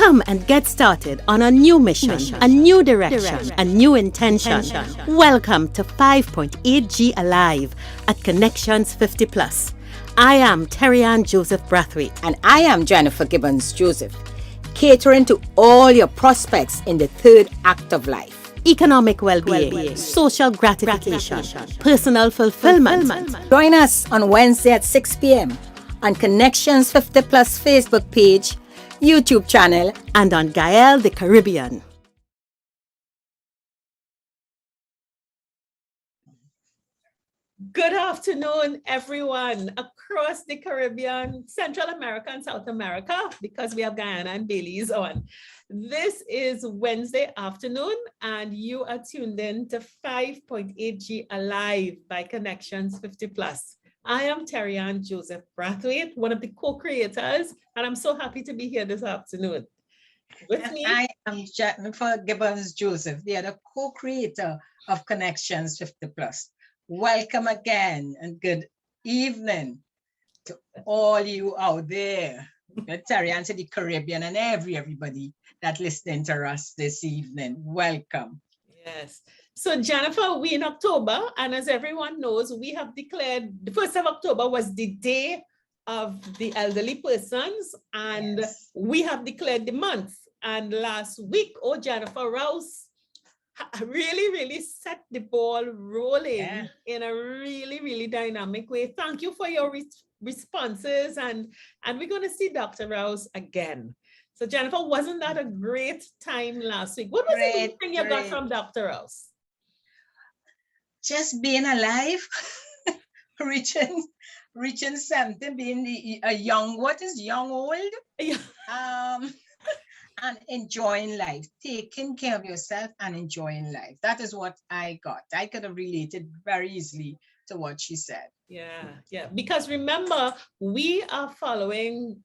Come and get started on a new mission, a new direction, a new intention. Welcome to 5.8G Alive at Connections 50 Plus. I am Terry-Ann Joseph Brathwaite. And I am Jennifer Gibbons Joseph, catering to all your prospects in the third act of life. Economic well-being, social gratification, personal fulfillment. Join us on Wednesday at 6 p.m. on Connections 50 Plus Facebook page, YouTube channel, and on Gael the Caribbean. Good afternoon, everyone across the Caribbean, Central America, and South America, because we have Guyana and Belize on. This is Wednesday afternoon, and you are tuned in to 5.8G Alive by Connections 50 Plus. I am Terry-Ann Joseph Brathwaite, one of the co-creators, and I'm so happy to be here this afternoon. With me, I am Jennifer Gibbons Joseph, the other co-creator of Connections 50 Plus. Welcome again and good evening to all you out there. Terry-Ann to the Caribbean and everybody that listening to us this evening. Welcome. yes. So Jennifer, we in October, and as everyone knows, we have declared the 1st of October was the day of the elderly persons, and Yes. we have declared the month. And last week, Jennifer Rouse really set the ball rolling in a really dynamic way. Thank you for your responses, and we're going to see Dr. Rouse again. So Jennifer, wasn't that a great time last week? What was the good thing you got from Dr. Rouse? Just being alive, reaching something, being a young, what is young old? Yeah. And enjoying life, taking care of yourself and enjoying life. That is what I got. I could have related very easily to what she said. Yeah. Because remember, we are following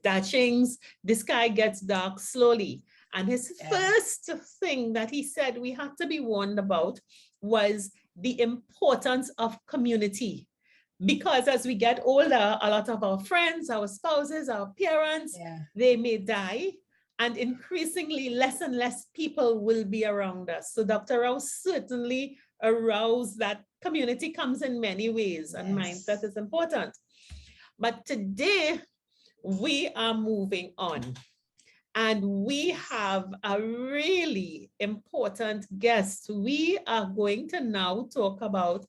Daching's The Sky Gets Dark Slowly. And his first thing that he said we had to be warned about was the importance of community. Because as we get older, a lot of our friends, our spouses, our parents, they may die. And increasingly less and less people will be around us. So Dr. Rouse certainly aroused that community comes in many ways, and mindset is important. But today we are moving on, and we have a really important guest. We are going to now talk about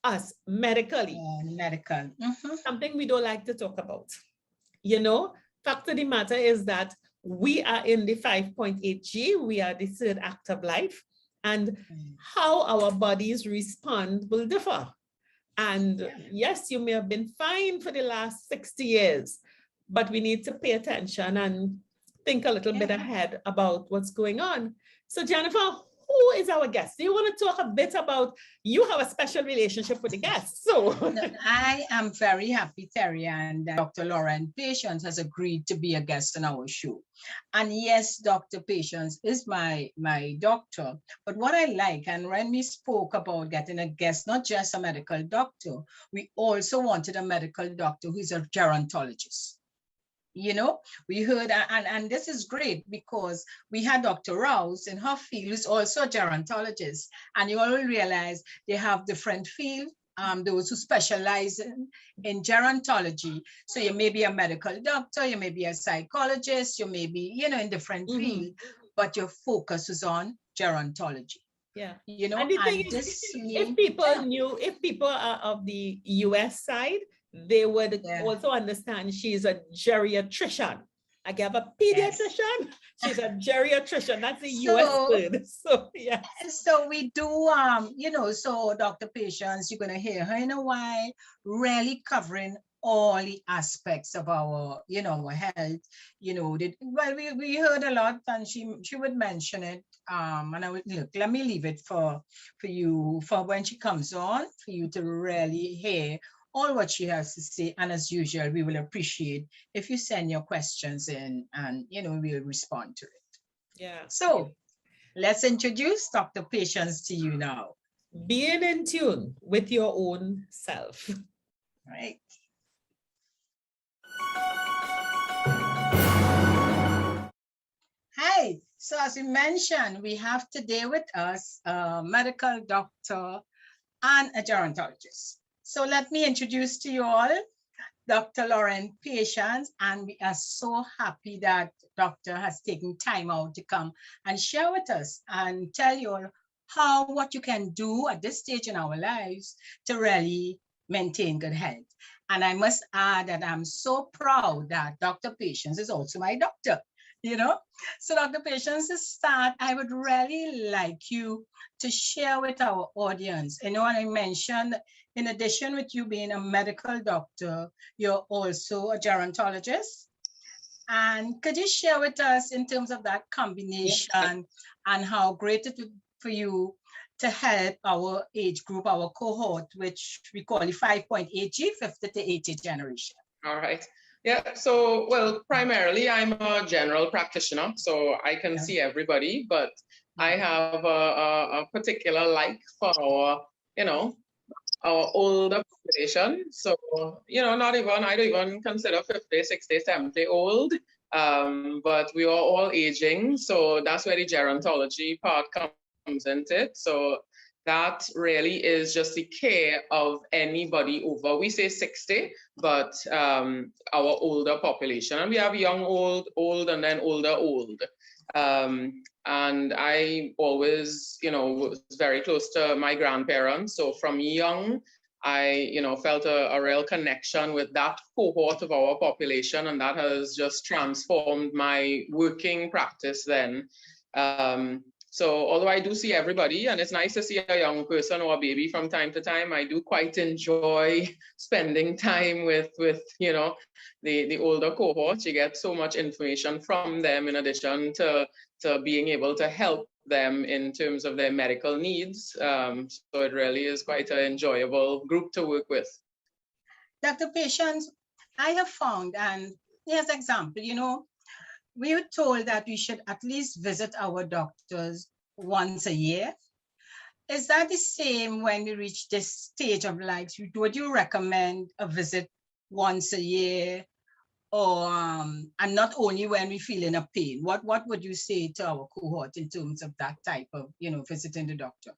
us medically. Medical. Something we don't like to talk about. You know, fact of the matter is that we are in the 5.8G, we are the third act of life, and how our bodies respond will differ. And yes, you may have been fine for the last 60 years, but we need to pay attention and think a little bit ahead about what's going on. So Jennifer, who is our guest? Do you want to talk a bit about, you have a special relationship with the guest, so. I am very happy, Terry, and Dr. Lorraine Patience has agreed to be a guest on our show. And yes, Dr. Patience is my doctor, but what I like, and when we spoke about getting a guest, not just a medical doctor, we also wanted a medical doctor who's a gerontologist. You know, we heard, and this is great because we had Dr. Rouse in her field, who's also a gerontologist, and you all realize they have different fields. Those who specialize in gerontology. So you may be a medical doctor, you may be a psychologist, you may be, in different fields, but your focus is on gerontology. Yeah. You know, and the thing is, if people are of the US side, they would also understand she's a geriatrician. I have a pediatrician, she's a geriatrician. That's a US word. So yeah. So we do so Dr. Patience, you're gonna hear her in a while, really covering all the aspects of our, our health. We heard a lot, and she would mention it. And I would let me leave it for you for when she comes on, for you to really hear all what she has to say. And as usual, we will appreciate if you send your questions in, and we'll respond to it. Yeah. So let's introduce Dr. Patience to you now. Being in tune with your own self. Right. So as we mentioned, we have today with us a medical doctor and a gerontologist. So let me introduce to you all Dr. Lorraine Patience, and we are so happy that doctor has taken time out to come and share with us and tell you all what you can do at this stage in our lives to really maintain good health. And I must add that I'm so proud that Dr. Patience is also my doctor, you know. So Dr. Patience, to start, I would really like you to share with our audience. You know, and I mentioned, in addition with you being a medical doctor, you're also a gerontologist. And could you share with us in terms of that combination and how great it would for you to help our age group, our cohort, which we call the 5.8G, 50 to 80 generation? All right. Yeah, so, well, primarily I'm a general practitioner, so I can see everybody, but I have a particular like for our, you know, our older population. So, you know, I don't even consider 50, 60, 70 old, but we are all aging. So that's where the gerontology part comes into it. So that really is just the care of anybody over, we say 60, but our older population. And we have young, old, and then older, old. And I always, you know, was very close to my grandparents. So from young, I, you know, felt a real connection with that cohort of our population, and that has just transformed my working practice then. So although I do see everybody, and it's nice to see a young person or a baby from time to time, I do quite enjoy spending time with you know, the older cohort. You get so much information from them in addition to being able to help them in terms of their medical needs. So it really is quite an enjoyable group to work with. Dr. Patience, I have found, and here's an example, you know, we were told that we should at least visit our doctors once a year. Is that the same when we reach this stage of life? Would you recommend a visit once a year, or and not only when we feel in a pain? What would you say to our cohort in terms of that type of, you know, visiting the doctor?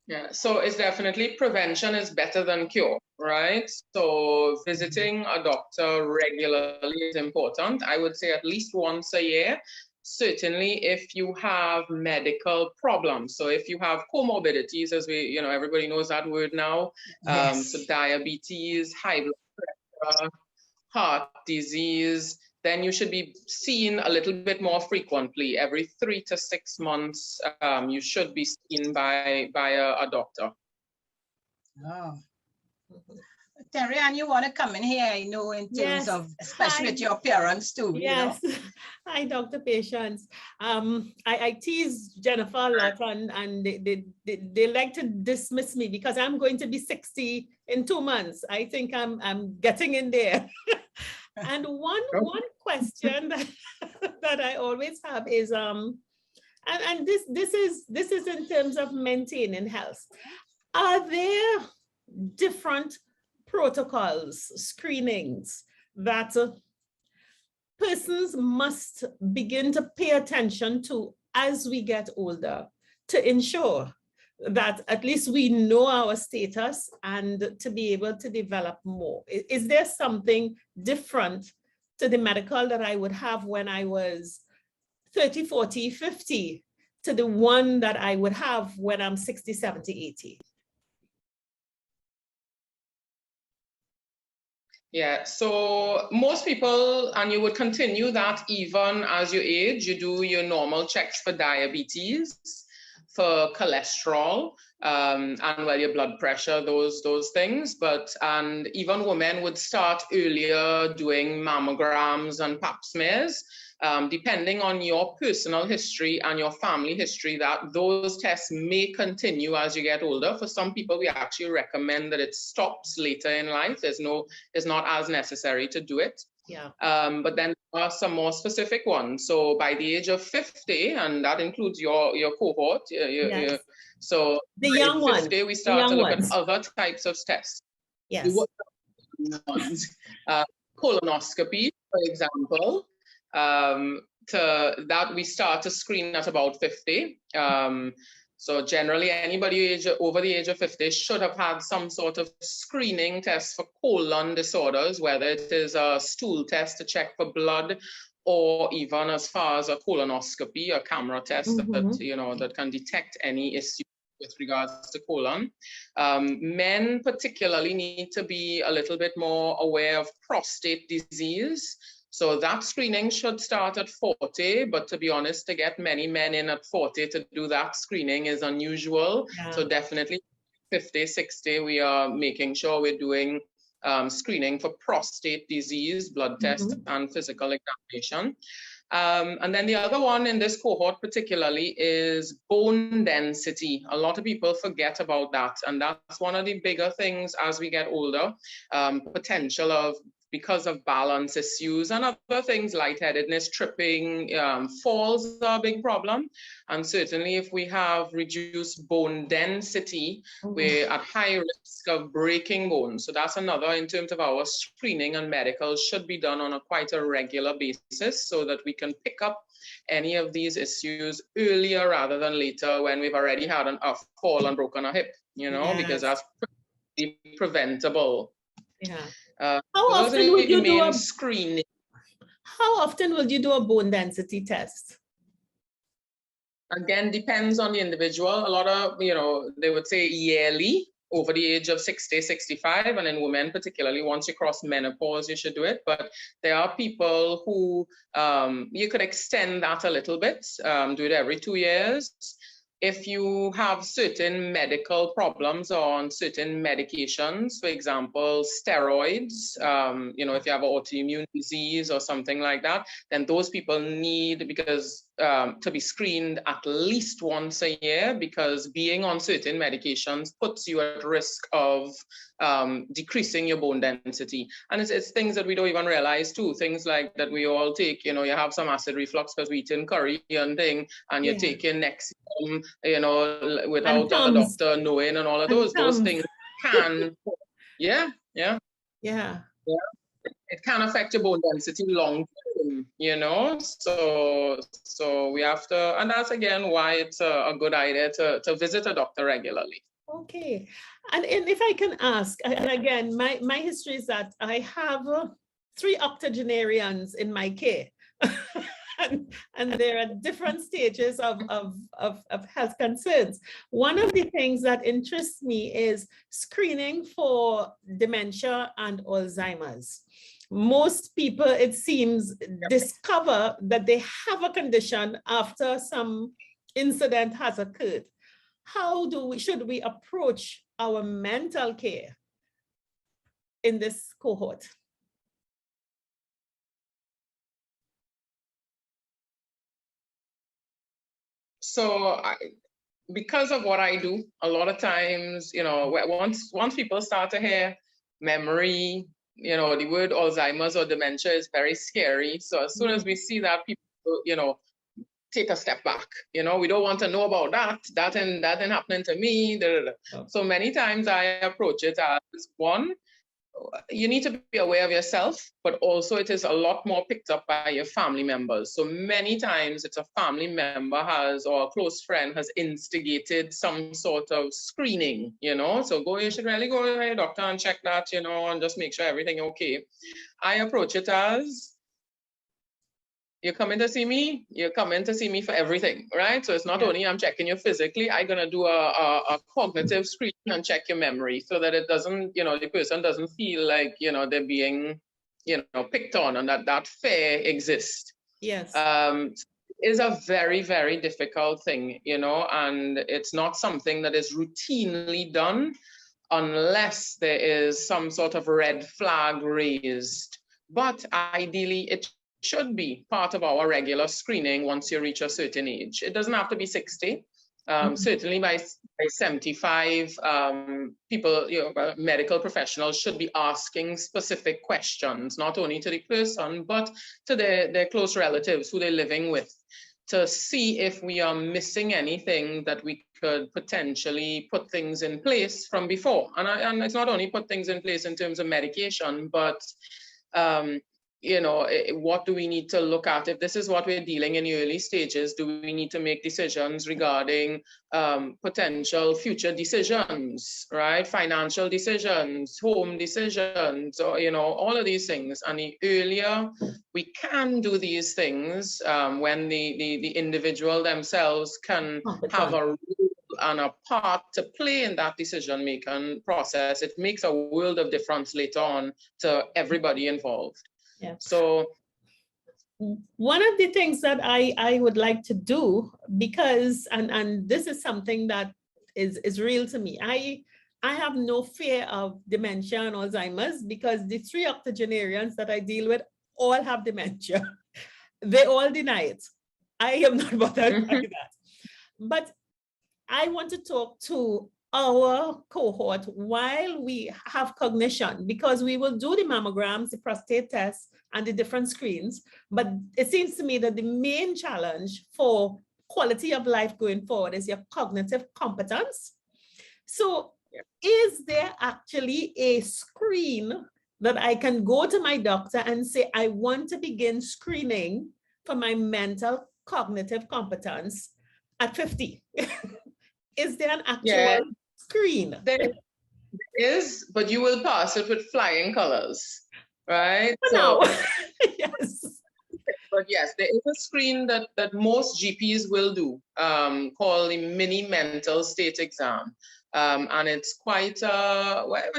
Yeah, so it's definitely prevention is better than cure, right? So visiting a doctor regularly is important. I would say at least once a year. Certainly if you have medical problems. So if you have comorbidities, as we, you know, everybody knows that word now. So diabetes, high blood pressure, heart disease, then you should be seen a little bit more frequently. Every 3 to 6 months, you should be seen by a doctor. Oh. Terry, and you want to come in here, I know, in terms of, especially with your parents too. Yes. You know? Hi, Dr. Patience. I tease Jennifer a lot, and they like to dismiss me because I'm going to be 60 in 2 months. I think I'm getting in there. And one question that I always have is and this is in terms of maintaining health. Are there different protocols, screenings that persons must begin to pay attention to as we get older to ensure that at least we know our status and to be able to develop more? Is there something different to the medical that I would have when I was 30, 40, 50 to the one that I would have when I'm 60, 70, 80? Yeah, so most people, and you would continue that even as you age, you do your normal checks for diabetes, for cholesterol, and well, your blood pressure, those things. And even women would start earlier doing mammograms and pap smears, depending on your personal history and your family history, that those tests may continue as you get older. For some people, we actually recommend that it stops later in life. It's not as necessary to do it. Yeah. But then there are some more specific ones. So by the age of 50, and that includes your cohort, so the young ones. 50, we start to look at other types of tests. Yes. Colonoscopy, for example. to that we start to screen at about 50. So generally, anybody over the age of 50 should have had some sort of screening test for colon disorders, whether it is a stool test to check for blood, or even as far as a colonoscopy, a camera test that that can detect any issue with regards to colon. Men particularly need to be a little bit more aware of prostate disease. So that screening should start at 40, but to be honest, to get many men in at 40 to do that screening is unusual. Yeah. So definitely 50, 60, we are making sure we're doing screening for prostate disease, blood test, and physical examination. And then the other one in this cohort particularly is bone density. A lot of people forget about that. And that's one of the bigger things as we get older, potential of, because of balance issues and other things, lightheadedness, tripping, falls are a big problem. And certainly if we have reduced bone density, we're at high risk of breaking bones. So that's another, in terms of our screening and medical, should be done on quite a regular basis so that we can pick up any of these issues earlier rather than later when we've already had a fall and broken a hip, because that's preventable. Yeah. How often would you do a screening? How often will you do a bone density test? Again, depends on the individual. A lot of, they would say yearly over the age of 60, 65, and in women particularly, once you cross menopause, you should do it. But there are people who you could extend that a little bit, do it every 2 years. If you have certain medical problems on certain medications, for example, steroids, if you have an autoimmune disease or something like that, then those people need, because to be screened at least once a year, because being on certain medications puts you at risk of decreasing your bone density. And it's things that we don't even realize too, things like that we all take, you have some acid reflux because we eating curry and thing, and you're taking Nexium, without a doctor knowing, and all of those things can, it can affect your bone density long term, so we have to, and that's again why it's a good idea to visit a doctor regularly. Okay, and if I can ask, and again, my history is that I have 3 octogenarians in my care. And they're at different stages of health concerns. One of the things that interests me is screening for dementia and Alzheimer's. Most people, it seems, discover that they have a condition after some incident has occurred. How should we approach our mental care in this cohort? So because of what I do, a lot of times, once people start to hear memory, the word Alzheimer's or dementia is very scary. So as soon as we see that, people, take a step back. We don't want to know about that. That ain't happening to me. So many times I approach it as, one, you need to be aware of yourself, but also it is a lot more picked up by your family members. So many times it's a family member or a close friend has instigated some sort of screening, so you should really go to your doctor and check that, and just make sure everything okay. I approach it as, you're coming to see me for everything, right? So it's not only I'm checking you physically, I'm gonna do a cognitive screening and check your memory so that it doesn't, the person doesn't feel like, they're being, picked on, and that fear exists. Yes. Is a very, very difficult thing, and it's not something that is routinely done unless there is some sort of red flag raised. But ideally, it should be part of our regular screening once you reach a certain age. It doesn't have to be 60. Certainly by 75, people, medical professionals should be asking specific questions, not only to the person, but to their close relatives who they're living with, to see if we are missing anything that we could potentially put things in place from before. And it's not only put things in place in terms of medication, but what do we need to look at? If this is what we're dealing in the early stages, do we need to make decisions regarding potential future decisions, right? Financial decisions, home decisions, or, all of these things. And the earlier we can do these things, when the individual themselves can have a role and a part to play in that decision-making process, it makes a world of difference later on to everybody involved. Yeah. So one of the things that I would like to do, because, and this is something that is real to me, I have no fear of dementia and Alzheimer's, because the 3 octogenarians that I deal with all have dementia. They all deny it. I am not bothered by that. But I want to talk to our cohort while we have cognition, because we will do the mammograms, the prostate tests, and the different screens. But it seems to me that the main challenge for quality of life going forward is your cognitive competence. So is there actually a screen that I can go to my doctor and say, I want to begin screening for my mental cognitive competence at 50? Is there an actual screen? There is, but you will pass it with flying colors, right? No. Yes. But yes, there is a screen that most GPs will do, called the mini mental state exam. And it's quite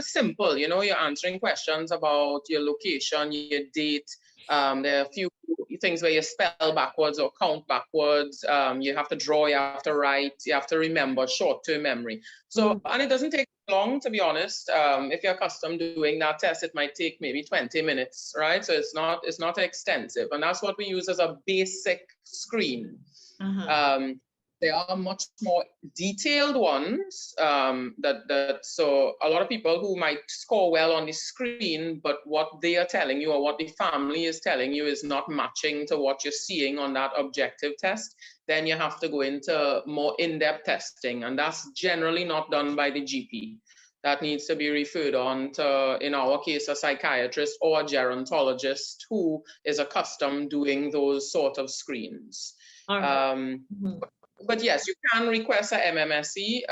simple. You're answering questions about your location, your date. There are a few things where you spell backwards or count backwards. You have to draw, you have to write, you have to remember, short-term memory. So, and it doesn't take long, to be honest. If you're accustomed to doing that test, it might take maybe 20 minutes, right? So it's not extensive. And that's what we use as a basic screen. There are much more detailed ones so a lot of people who might score well on the screen, but what they are telling you or what the family is telling you is not matching to what you're seeing on that objective test, then you have to go into more in-depth testing. And that's generally not done by the GP. That needs to be referred on to, in our case, a psychiatrist or a gerontologist who is accustomed doing those sort of screens. But yes, you can request a MMSE,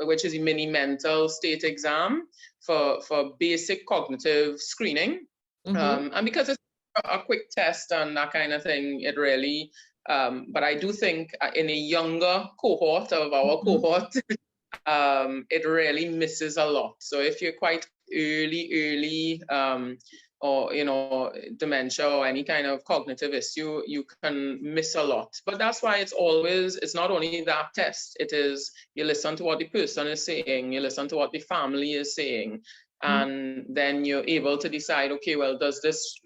which is a mini mental state exam for basic cognitive screening. And because it's a quick test and that kind of thing, it really, but I do think in a younger cohort of our cohort, it really misses a lot. So if you're quite early, or dementia or any kind of cognitive issue, you can miss a lot. But that's why it's not only that test, it is you listen to what the person is saying, you listen to what the family is saying, and then you're able to decide, okay, well, does this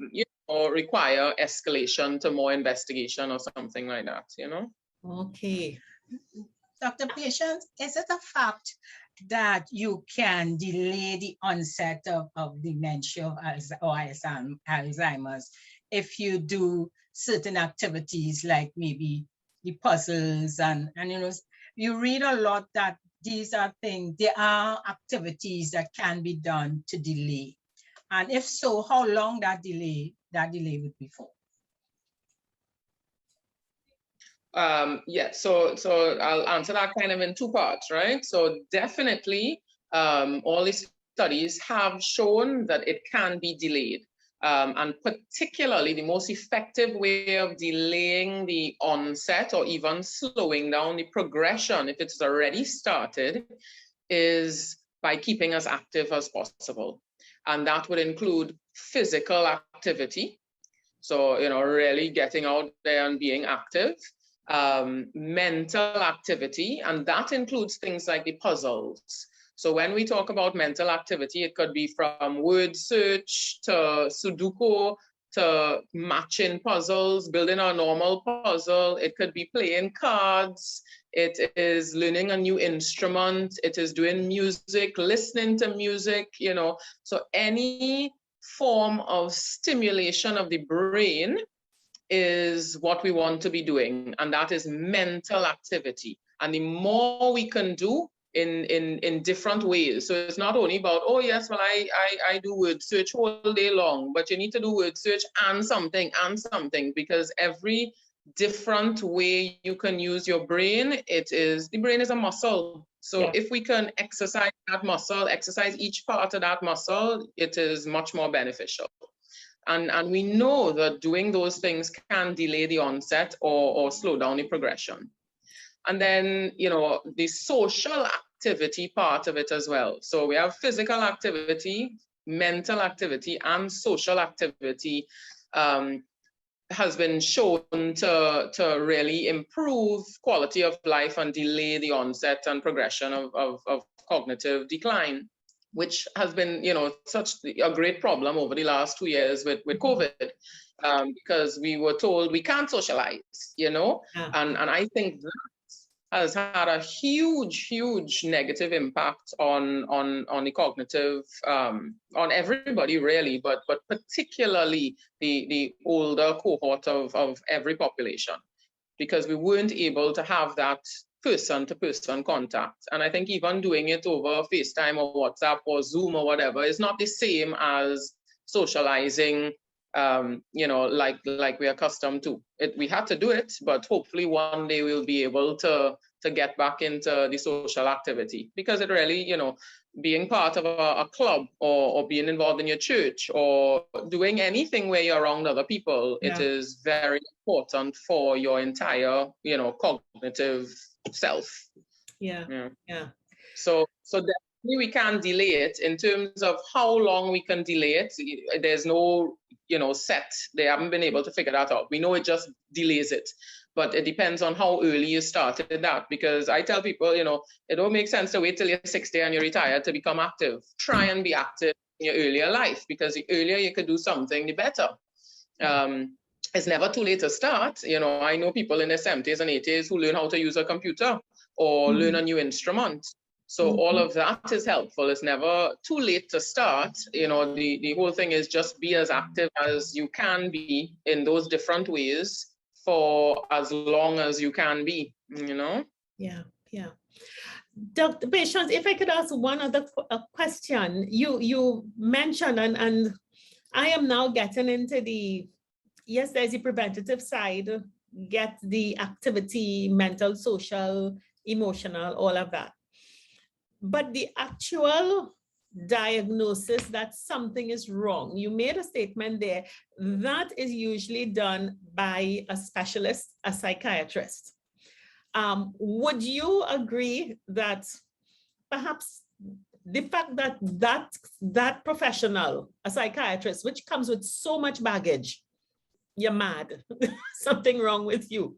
require escalation to more investigation or something like that, Okay. Dr. Patience, is it a fact that you can delay the onset of dementia or Alzheimer's if you do certain activities like maybe the puzzles and you read a lot that there are activities that can be done to delay, and if so, how long that delay would be for? So I'll answer that kind of in 2 parts, right? So definitely, all these studies have shown that it can be delayed. And particularly the most effective way of delaying the onset or even slowing down the progression, if it's already started, is by keeping as active as possible. And that would include physical activity. So, really getting out there and being active. Mental activity, and that includes things like the puzzles. So when we talk about mental activity, it could be from word search to Sudoku to matching puzzles, building a normal puzzle. It could be playing cards. It is learning a new instrument. It is doing music, listening to music, So any form of stimulation of the brain is what we want to be doing, and that is mental activity. And the more we can do, in different ways. So it's not only about, oh yes, well, I do word search all day long, but you need to do word search and something, because every different way you can use your brain, the brain is a muscle. So if we can exercise that muscle, exercise each part of that muscle, it is much more beneficial. And we know that doing those things can delay the onset or slow down the progression. And then, the social activity part of it as well. So we have physical activity, mental activity, and social activity has been shown to really improve quality of life and delay the onset and progression of cognitive decline, which has been, such a great problem over the last 2 years with COVID, because we were told we can't socialize, and I think that has had a huge negative impact on the cognitive, on everybody really, but particularly the older cohort of every population, because we weren't able to have that person-to-person contact. And I think even doing it over FaceTime or WhatsApp or Zoom or whatever is not the same as socializing, like we're accustomed to. We had to do it, but hopefully one day we'll be able to get back into the social activity, because it really, being part of a club or being involved in your church or doing anything where you're around other people, it is very important for your entire, cognitive self. So definitely we can delay it. In terms of how long we can delay it, there's no, set. They haven't been able to figure that out. We know it just delays it, but it depends on how early you started that. Because I tell people, it don't make sense to wait till you're 60 and you're retired to become active. Try and be active in your earlier life, because the earlier you could do something, the better. It's never too late to start. I know people in their 70s and 80s who learn how to use a computer or learn a new instrument. So all of that is helpful. It's never too late to start. The whole thing is just be as active as you can be in those different ways for as long as you can be, Yeah. Dr. Patience, if I could ask one other question. You mentioned, and I am now getting into there's the preventative side, get the activity, mental, social, emotional, all of that. But the actual diagnosis that something is wrong, you made a statement there, that is usually done by a specialist, a psychiatrist. Would you agree that perhaps the fact that professional, a psychiatrist, which comes with so much baggage, you're mad, something wrong with you,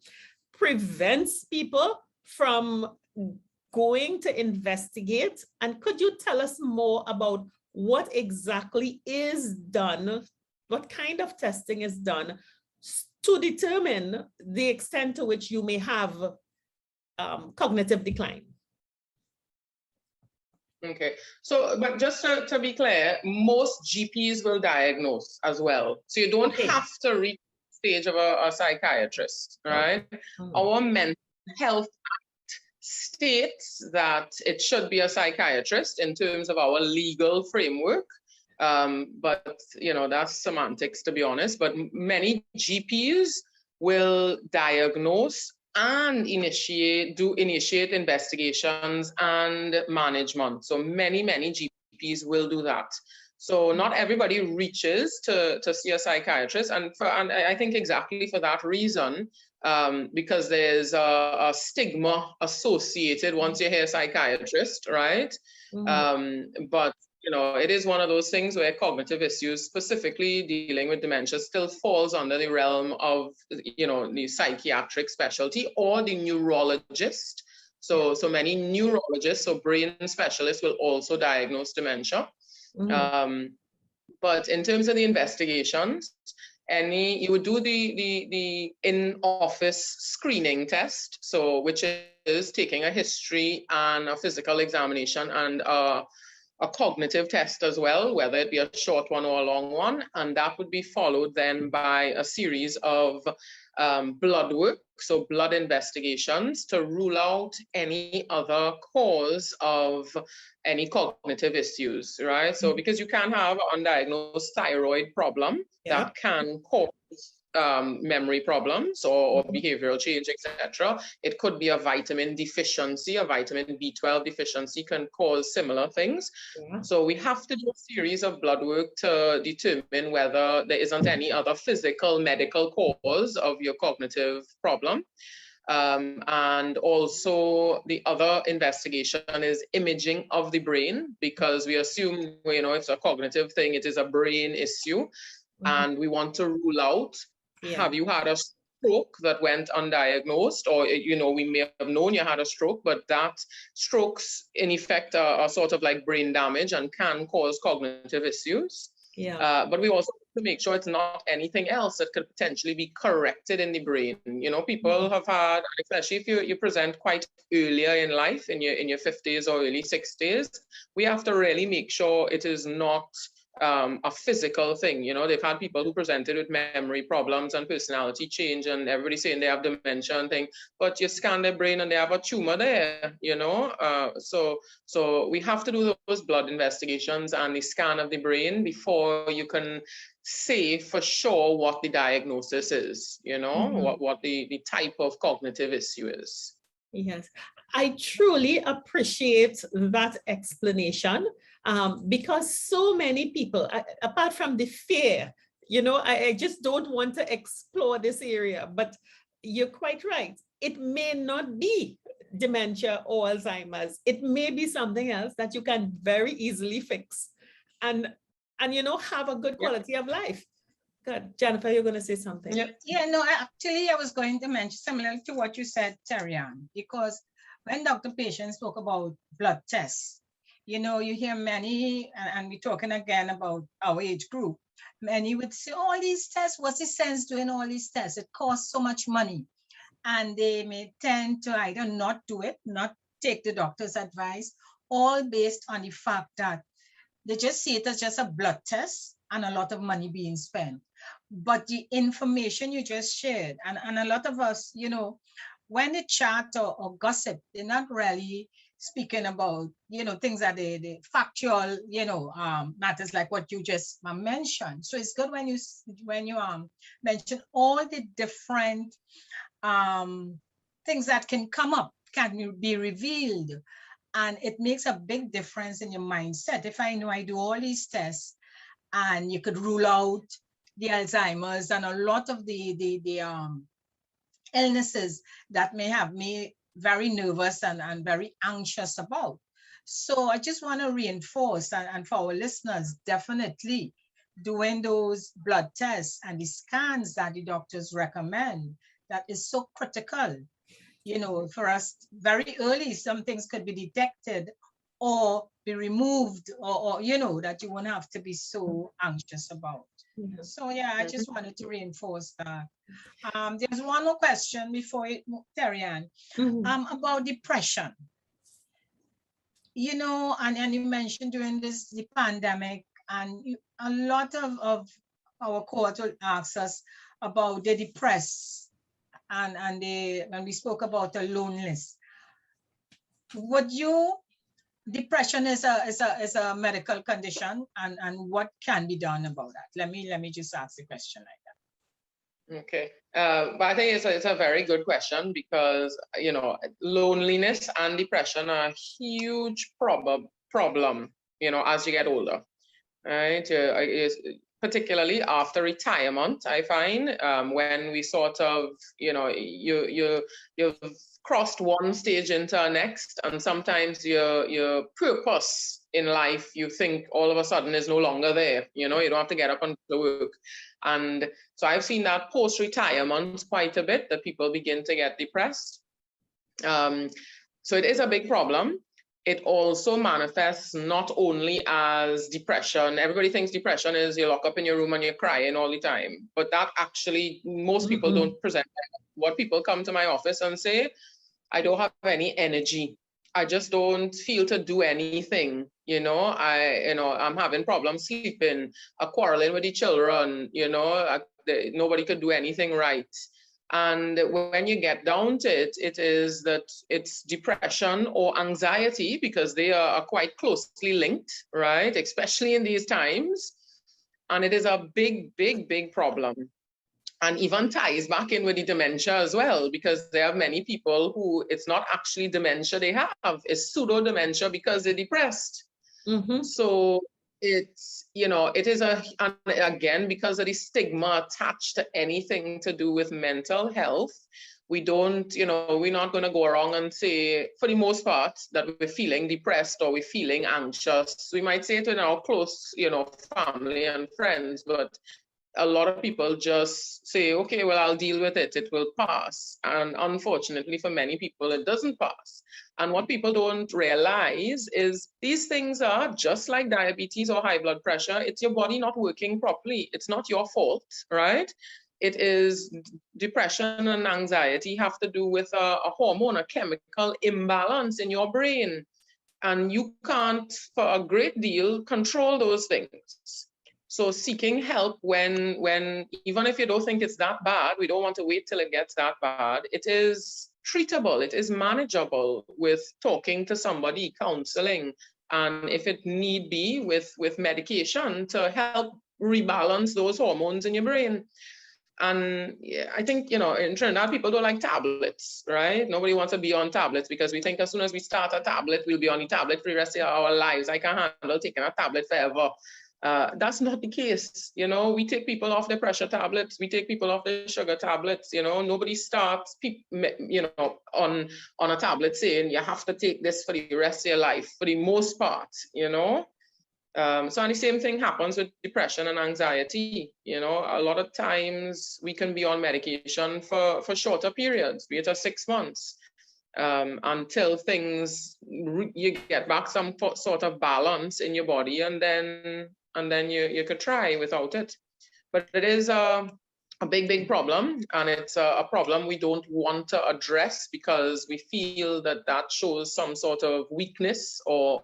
prevents people from going to investigate? And could you tell us more about what exactly is done, what kind of testing is done to determine the extent to which you may have cognitive decline? Okay, so, but just to be clear, most GPs will diagnose as well. So you don't have to reach the stage of a psychiatrist, right? Our mental health states that it should be a psychiatrist in terms of our legal framework. But, that's semantics, to be honest. But many GPs will diagnose and initiate investigations and management. So many GPs will do that. So not everybody reaches to see a psychiatrist, and I think exactly for that reason, because there's a stigma associated once you hear psychiatrist, right? But it is one of those things where cognitive issues, specifically dealing with dementia, still falls under the realm of, the psychiatric specialty or the neurologist. So many neurologists, so brain specialists, will also diagnose dementia. But in terms of the investigations, you would do the in-office screening test, so which is taking a history and a physical examination and a cognitive test as well, whether it be a short one or a long one, and that would be followed then by a series of blood work, so blood investigations to rule out any other cause of any cognitive issues, right? So because you can have an undiagnosed thyroid problem that can cause memory problems or behavioral change, etc. It could be a vitamin deficiency, a vitamin B12 deficiency can cause similar things. So we have to do a series of blood work to determine whether there isn't any other physical medical cause of your cognitive problem. And also the other investigation is imaging of the brain, because we assume, you know, it's a cognitive thing, it is a brain issue. And we want to rule out, have you had a stroke that went undiagnosed, or, you know, we may have known you had a stroke, but that strokes in effect are sort of like brain damage and can cause cognitive issues. But we also have to make sure it's not anything else that could potentially be corrected in the brain. You know, people have had, especially if you present quite earlier in life, in your 50s or early 60s, we have to really make sure it is not a physical thing. You know, they've had people who presented with memory problems and personality change, and everybody's saying they have dementia and thing, but you scan their brain and they have a tumor there, you know. So we have to do those blood investigations and the scan of the brain before you can say for sure what the diagnosis is, you know, what the type of cognitive issue is. Yes, I truly appreciate that explanation, because so many people, apart from the fear, you know, I just don't want to explore this area, but you're quite right. It may not be dementia or Alzheimer's. It may be something else that you can very easily fix and you know, have a good quality of life. Good. Jennifer, you're going to say something. I was going to mention similar to what you said, Terry-Ann, because when Dr. Patience spoke about blood tests, you know, you hear many, and we're talking again about our age group, many would say, all these tests, what's the sense doing all these tests? It costs so much money. And they may tend to either not do it, not take the doctor's advice, all based on the fact that they just see it as just a blood test and a lot of money being spent. But the information you just shared, and a lot of us, you know, when they chat or gossip, they're not really speaking about, you know, things that they factual, you know, matters like what you just mentioned. So it's good when you mention all the different things that can come up, can be revealed. And it makes a big difference in your mindset. If I know I do all these tests and you could rule out the Alzheimer's and a lot of the illnesses that may have me very nervous and very anxious about. So I just want to reinforce, and for our listeners, definitely doing those blood tests and the scans that the doctors recommend, that is so critical. You know, for us, very early, some things could be detected or be removed, or you know, that you won't have to be so anxious about. So yeah, I just wanted to reinforce that. There's one more question before Terry-Ann, about depression. You know, and you mentioned during the pandemic, and a lot of our cohort will ask us about the depressed, and when we spoke about the loneliness. Depression is a medical condition, and what can be done about that? Let me just ask the question like that. Okay, but I think it's a very good question, because, you know, loneliness and depression are a huge problem, you know, as you get older, right? Particularly after retirement, I find, when we sort of, you know, you've crossed one stage into a next, and sometimes your purpose in life, you think all of a sudden is no longer there. You know, you don't have to get up and go to work. And so I've seen that post-retirement quite a bit, that people begin to get depressed. So it is a big problem. It also manifests not only as depression. Everybody thinks depression is you lock up in your room and you're crying all the time, but that actually, most people don't present that. What people come to my office and say, I don't have any energy. I just don't feel to do anything. I'm having problems sleeping, quarreling with the children, nobody could do anything right. And when you get down to it, it is that it's depression or anxiety, because they are quite closely linked, right? Especially in these times. And it is a big, big, big problem. And even ties back in with the dementia as well, because there are many people who it's not actually dementia they have, it's pseudo dementia because they're depressed. Mm-hmm. So it's, it is and again, because of the stigma attached to anything to do with mental health, we don't, we're not going to go around and say, for the most part, that we're feeling depressed or we're feeling anxious. We might say it in our close, family and friends, but a lot of people just say, okay, well, I'll deal with it. It will pass. And unfortunately, for many people, it doesn't pass. And what people don't realize is these things are just like diabetes or high blood pressure. It's your body not working properly. It's not your fault, right? It is depression and anxiety have to do with a hormone, a chemical imbalance in your brain. And you can't, for a great deal, control those things. So seeking help when even if you don't think it's that bad, we don't want to wait till it gets that bad. It is treatable, it is manageable with talking to somebody, counseling, and if it need be with medication to help rebalance those hormones in your brain. And I think, in Trinidad, people don't like tablets, right? Nobody wants to be on tablets because we think as soon as we start a tablet, we'll be on the tablet for the rest of our lives. I can't handle taking a tablet forever. That's not the case. We take people off their pressure tablets. We take people off their sugar tablets. Nobody starts, on a tablet saying you have to take this for the rest of your life, for the most part, So and the same thing happens with depression and anxiety. A lot of times we can be on medication for shorter periods, be it 6 months, until you get back some sort of balance in your body, and then you could try without it. But it is a big, big problem, and it's a problem we don't want to address because we feel that shows some sort of weakness or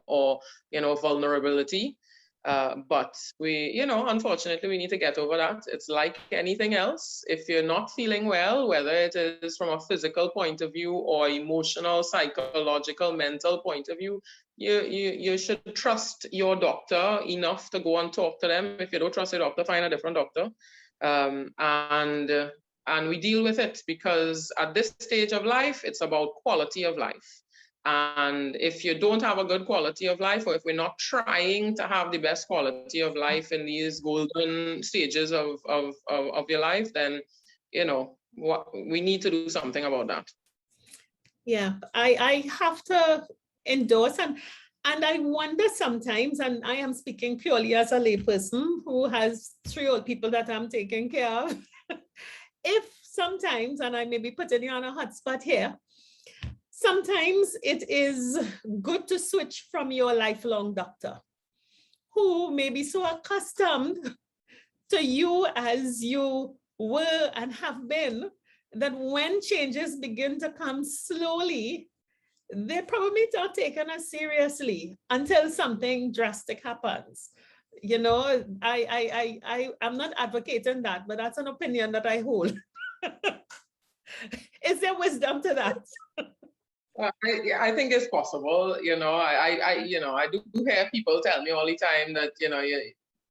vulnerability. But we, unfortunately, we need to get over that. It's like anything else. If you're not feeling well, whether it is from a physical point of view or emotional, psychological, mental point of view, you should trust your doctor enough to go and talk to them. If you don't trust your doctor, find a different doctor. And we deal with it, because at this stage of life, it's about quality of life. And if you don't have a good quality of life, or if we're not trying to have the best quality of life in these golden stages of your life, then, we need to do something about that. Yeah, I have to endorse, and I wonder sometimes, and I am speaking purely as a layperson who has 3 old people that I'm taking care of, if sometimes, and I may be putting you on a hot spot here, sometimes it is good to switch from your lifelong doctor, who may be so accustomed to you as you were and have been, that when changes begin to come slowly, they probably not taken as seriously until something drastic happens. I'm not advocating that, but that's an opinion that I hold. Is there wisdom to that? I think it's possible. I do hear people tell me all the time that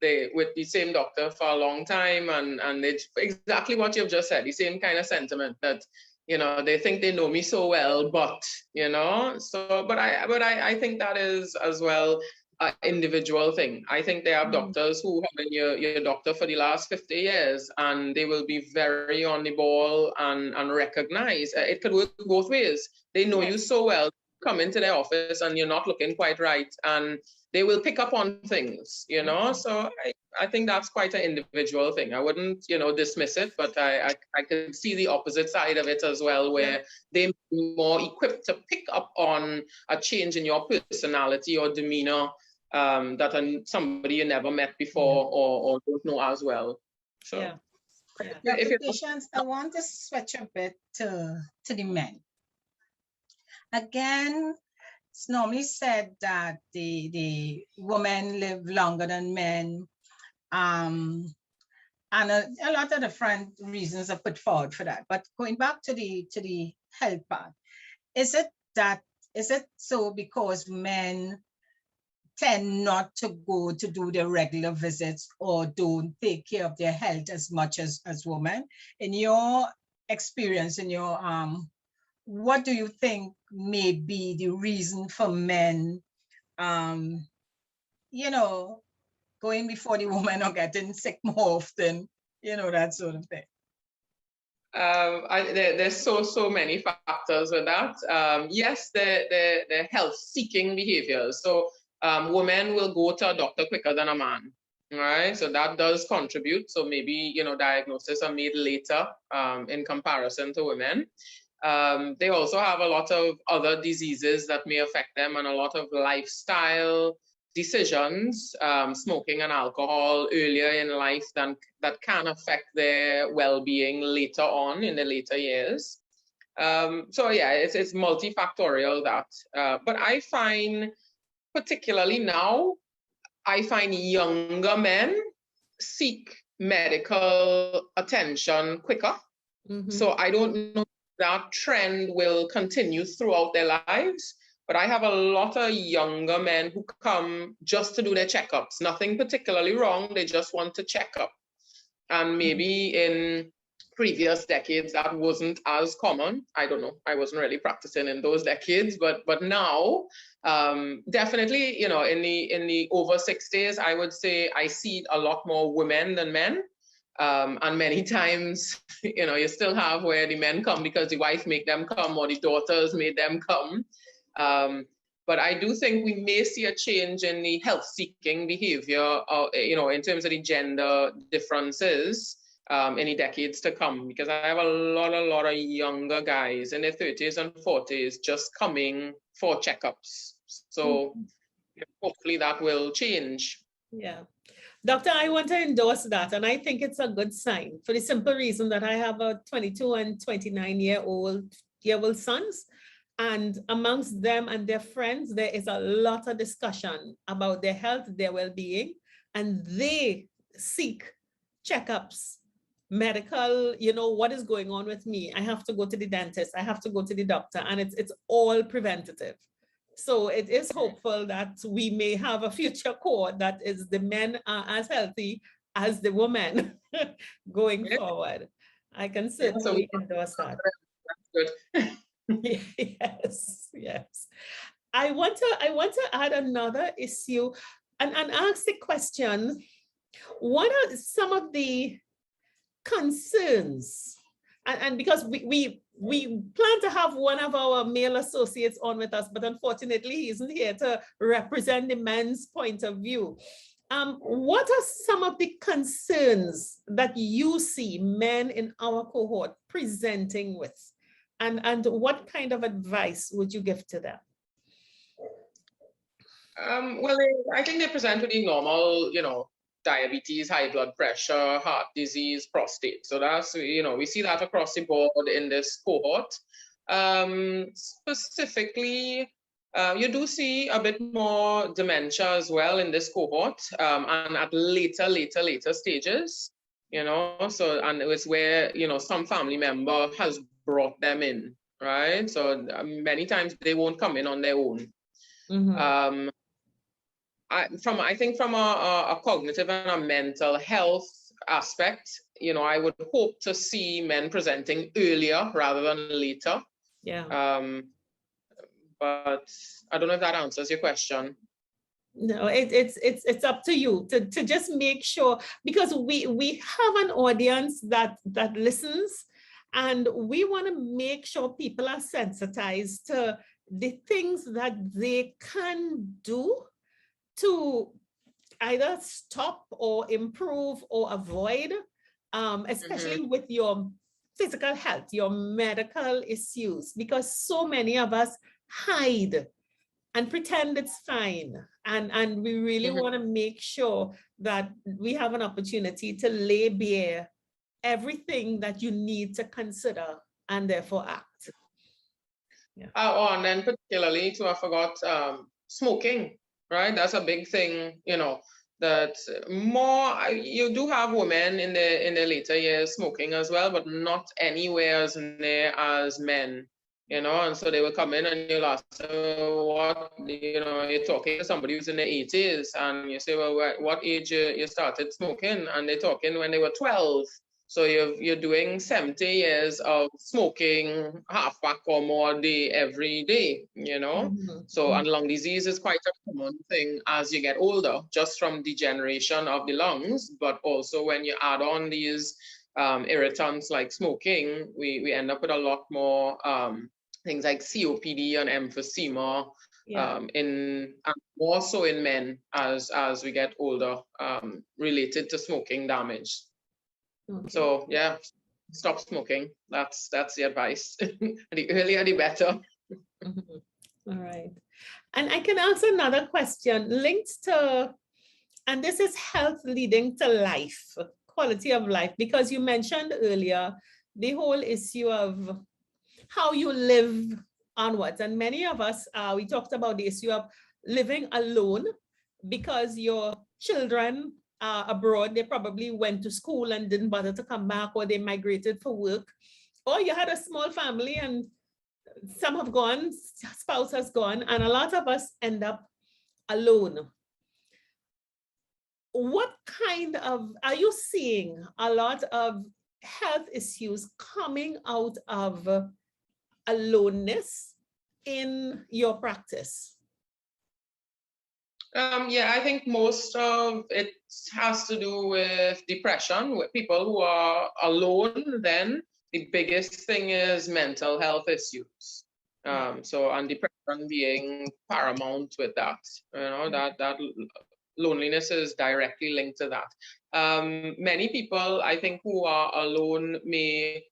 they with the same doctor for a long time, and it's exactly what you've just said, the same kind of sentiment that they think they know me so well, but but I think that is as well an individual thing. I think there are doctors who have been your doctor for the last 50 years, and they will be very on the ball and recognize it could work both ways. They know you so well, come into their office and you're not looking quite right, and they will pick up on things, So I think that's quite an individual thing. I wouldn't, dismiss it, but I could see the opposite side of it as well, where they're more equipped to pick up on a change in your personality or demeanor that somebody you never met before or don't know as well. So, Dr. Patience, I want to switch a bit to the men. Again, it's normally said that the women live longer than men. And a lot of different reasons are put forward for that. But going back to the health part, is it so because men tend not to go to do their regular visits or don't take care of their health as much as women? In your experience, in your what do you think may be the reason for men, you know, going before the woman or getting sick more often, you know, that sort of thing? There's so many factors with that. Yes, the health-seeking behaviors. So women will go to a doctor quicker than a man, right? So that does contribute. So maybe, you know, diagnoses are made later in comparison to women. They also have a lot of other diseases that may affect them and a lot of lifestyle decisions, smoking and alcohol earlier in life that can affect their well-being later on in the later years. So yeah, it's multifactorial that. But I find, particularly now, I find younger men seek medical attention quicker. Mm-hmm. So I don't know if that trend will continue throughout their lives. But I have a lot of younger men who come just to do their checkups. Nothing particularly wrong. They just want to check up. And maybe in previous decades, that wasn't as common. I don't know. I wasn't really practicing in those decades. But now, definitely, you know, in the over 60s, I would say I see a lot more women than men. And many times, you know, you still have where the men come because the wife make them come or the daughters made them come. But I do think we may see a change in the health-seeking behavior, you know, in terms of the gender differences in the decades to come, because I have a lot of younger guys in their 30s and 40s just coming for checkups. So hopefully that will change. Yeah. Doctor, I want to endorse that. And I think it's a good sign for the simple reason that I have a 22 and 29-year-old sons. And amongst them and their friends, there is a lot of discussion about their health, their well-being, and they seek checkups, medical, you know, what is going on with me? I have to go to the dentist, I have to go to the doctor, and it's all preventative. So it is hopeful that we may have a future cohort that is the men are as healthy as the women going forward. I can certainly endorse that. That's good. Yes. I want to add another issue and ask the question, what are some of the concerns? And because we plan to have one of our male associates on with us, but unfortunately he isn't here to represent the men's point of view. What are some of the concerns that you see men in our cohort presenting with? And what kind of advice would you give to them? Well, I think they present with the normal, you know, diabetes, high blood pressure, heart disease, prostate. So that's, you know, we see that across the board in this cohort. Specifically, you do see a bit more dementia as well in this cohort, and at later stages, you know, so, and it was where, you know, some family member has brought them in, right? So many times they won't come in on their own. Mm-hmm. I think from a cognitive and a mental health aspect, you know, I would hope to see men presenting earlier rather than later. Yeah. But I don't know if that answers your question. No, it's up to you to just make sure, because we have an audience that listens, and we want to make sure people are sensitized to the things that they can do to either stop or improve or avoid, especially with your physical health, your medical issues, because so many of us hide and pretend it's fine. And we really want to make sure that we have an opportunity to lay bare everything that you need to consider and therefore act. Yeah. Oh, and then particularly too, I forgot smoking, right? That's a big thing, that more you do have women in the later years smoking as well, but not anywhere as near as men, and so they will come in and you'll ask them, what, you're talking to somebody who's in their 80s and you say, well, what age you started smoking? And they're talking when they were 12. So you're doing 70 years of smoking half pack or more a day every day, So, and lung disease is quite a common thing as you get older, just from degeneration of the lungs, but also when you add on these irritants like smoking, we end up with a lot more things like COPD and emphysema, and more so in men as we get older, related to smoking damage. Okay. So yeah, stop smoking. That's the advice. The earlier, the better. All right. And I can answer another question linked to, and this is health leading to life, quality of life, because you mentioned earlier the whole issue of how you live onwards. And many of us, we talked about the issue of living alone because your children abroad, they probably went to school and didn't bother to come back, or they migrated for work, or you had a small family and some have gone, spouse has gone, and a lot of us end up alone. What kind of, are you seeing a lot of health issues coming out of aloneness in your practice? Yeah, I think most of it has to do with depression, with people who are alone. Then the biggest thing is mental health issues. So, and depression being paramount with that, that loneliness is directly linked to that. Many people, I think, who are alone may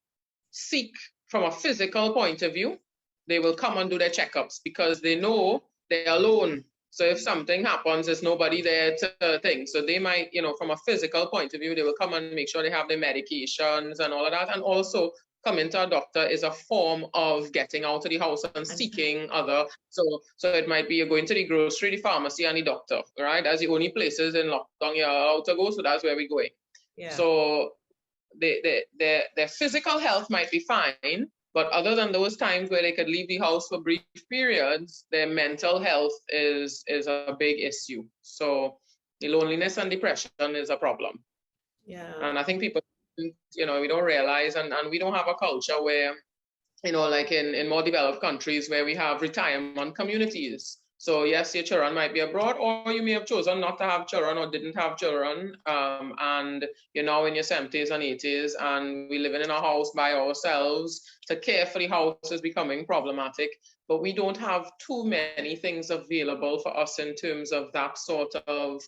seek from a physical point of view. They will come and do their checkups because they know they're alone. So if something happens, there's nobody there to think. So they might, from a physical point of view, they will come and make sure they have their medications and all of that. And also coming to a doctor is a form of getting out of the house and seeking other. So it might be you're going to the grocery, the pharmacy, and the doctor, right? That's the only places in lockdown you're allowed to go. So that's where we're going. Yeah. So their physical health might be fine, but other than those times where they could leave the house for brief periods, their mental health is a big issue. So the loneliness and depression is a problem. Yeah. And I think people, we don't realize, and we don't have a culture where, like in more developed countries where we have retirement communities. So yes, your children might be abroad, or you may have chosen not to have children or didn't have children, and you're now in your 70s and 80s, and we living in a house by ourselves. To care for the house is becoming problematic, but we don't have too many things available for us in terms of that sort of